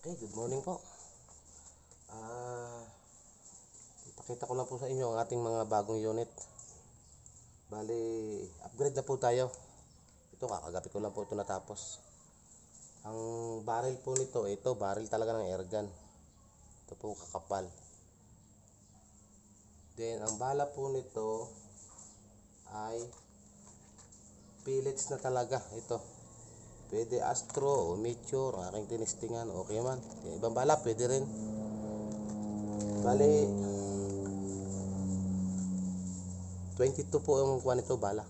Okay, good morning po. Ah, Ipakita ko lang po sa inyo ang ating mga bagong unit. Bali, upgrade na po tayo. Ito, kakagabi ko lang po ito natapos. Ang barrel po nito, ito, barrel talaga ng airgun. Ito po kakapal. Then, ang bala po nito ay pellets na talaga. Ito, pwede Astro o Meteor, ang aking tinistingan, okay man. Yung ibang bala, pwede rin. Bali, 22 po yung kuha nito, bala.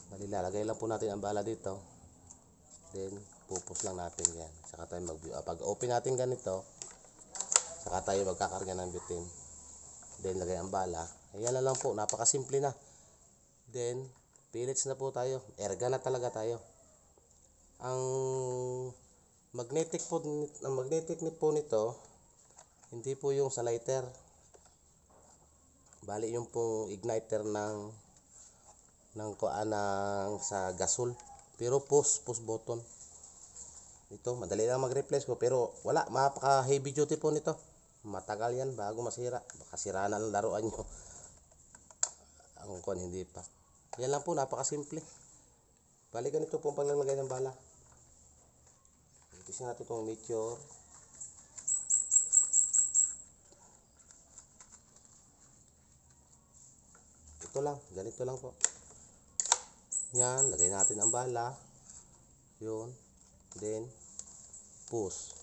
Bali, lalagay lang po natin ang bala dito. Then, pupus lang natin yan. Saka tayo pag open natin ganito, saka tayo magkakarga ng bitin. Then, lagay ang bala. Ayan na lang po, napakasimple na. Then, pellets na po tayo. Airgun na talaga tayo. Ang magnetic po nito, hindi po yung sa lighter. Bali yung pong igniter ng sa gasol. Pero push button. Ito, madali lang mag-replace ko, pero wala, mapaka heavy duty po nito. Matagal yan bago masira. Baka sira na ang laruan nyo. Ang kuwan hindi pa. Yan lang po, napakasimple. Bali ganito po ang paglalagay ng bala. Umpisa natin itong Meteor. Ito lang, ganito lang po. Yan, lagay natin ang bala. Yun. Then, push.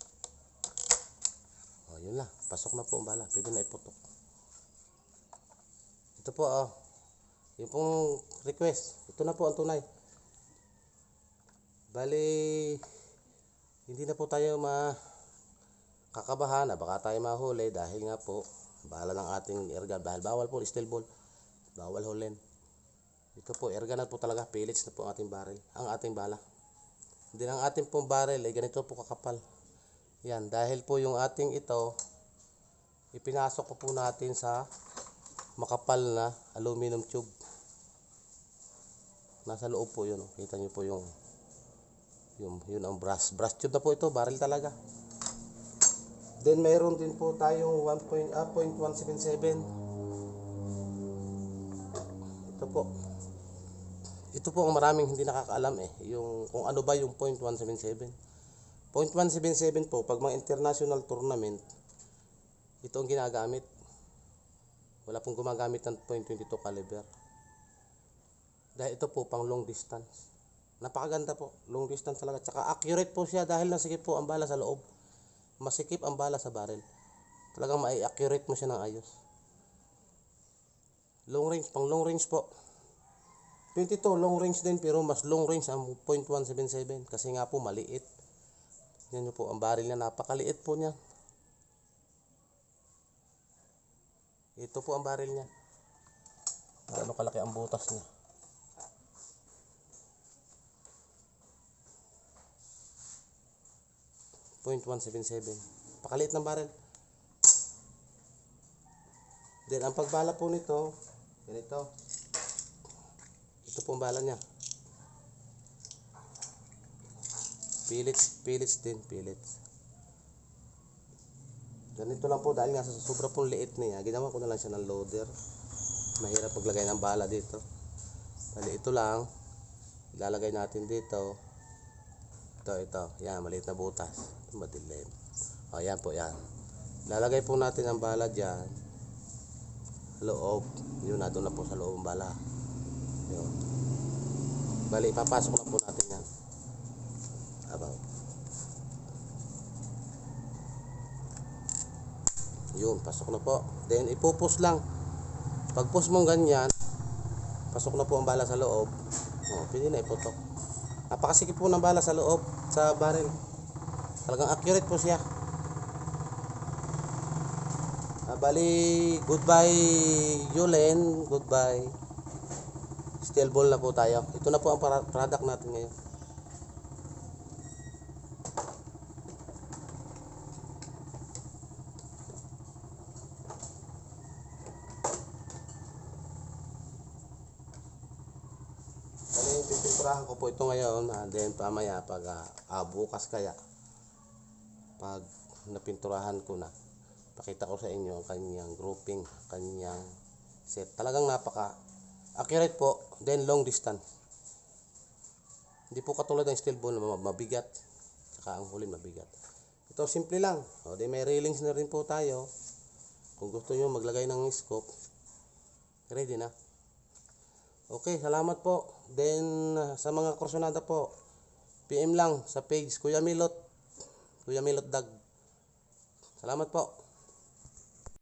O, yun lang. Pasok na po ang bala. Pwede na iputok. Ito po, yung pong request. Ito na po ang tunay. Bali, hindi na po tayo makakabahan na baka tayo mahuli dahil nga po, bala ng ating airgun. Dahil bawal po steel ball. Bawal hulin. Ito po, airgun na po talaga. Pellets na po ang ating barrel. Ang ating bala. Hindi ang ating pong barrel ay ganito po kakapal. Yan, dahil po yung ating ito, ipinasok po natin sa makapal na aluminum tube. Nasa loob po yun. Kita nyo po yung yun ang brush tube na po ito. Barrel talaga. Then mayroon din po tayong 1.177. Ito po. Ito po ang maraming hindi nakakaalam yung kung ano ba yung 0.177. 0.177 po pag mga international tournament, ito ang ginagamit. Wala pong gumagamit ng 0.22 caliber. Dahil ito po pang long distance. Napakaganda po, long distance talaga. Tsaka accurate po siya dahil nasikip po ang bala sa loob. Masikip ang bala sa barrel. Talagang mai-accurate mo siya ng ayos. Long range, pang long range po. 22 long range din, pero mas long range ang 0.177 kasi nga po maliit. Yan po ang barrel niya, napakaliit po niya. Ito po ang barrel niya. Gaano kalaki ang butas niya. .177. Pakaliit ng barrel. Then ang pagbala po nito, ganito. Ito po ang bala niya. Pellets din, pellets. Ganito lang po dahil nga sa sobra pong liit niya, ginawa ko na lang siya ng loader. Mahirap maglagay ng bala dito. Bali ito lang, ilalagay natin dito. Ito. Yan, maliit na butas. Ito madilim. O, yan po, yan. Ilalagay po natin ang bala dyan. Loob. Yun na, doon na po sa loob ang bala. Yun. Bali, ipapasok na po natin yan. About. Yun, pasok na po. Then, ipupus lang. Pag push mong ganyan, pasok na po ang bala sa loob. O, pwede na iputok. Napakasikip po ng bala sa loob, sa barrel. Talagang accurate po siya. Bali, goodbye Yulen, goodbye. Steel ball na po tayo. Ito na po ang product natin ngayon. Bali, pipinturahan ko po ito ngayon. Then pamaya pag bukas kaya pag napinturahan ko na, pakita ko sa inyo ang kanyang grouping, kanyang set. Talagang napaka accurate po, then long distance. Hindi po katulad ng steel ball na mabigat, saka ang huli mabigat. Ito simple lang. O di may railings na rin po tayo. Kung gusto nyo maglagay ng scope, ready na. Okay, salamat po. Then sa mga kursunada po, PM lang sa page Kuya Milot Dag. Salamat po.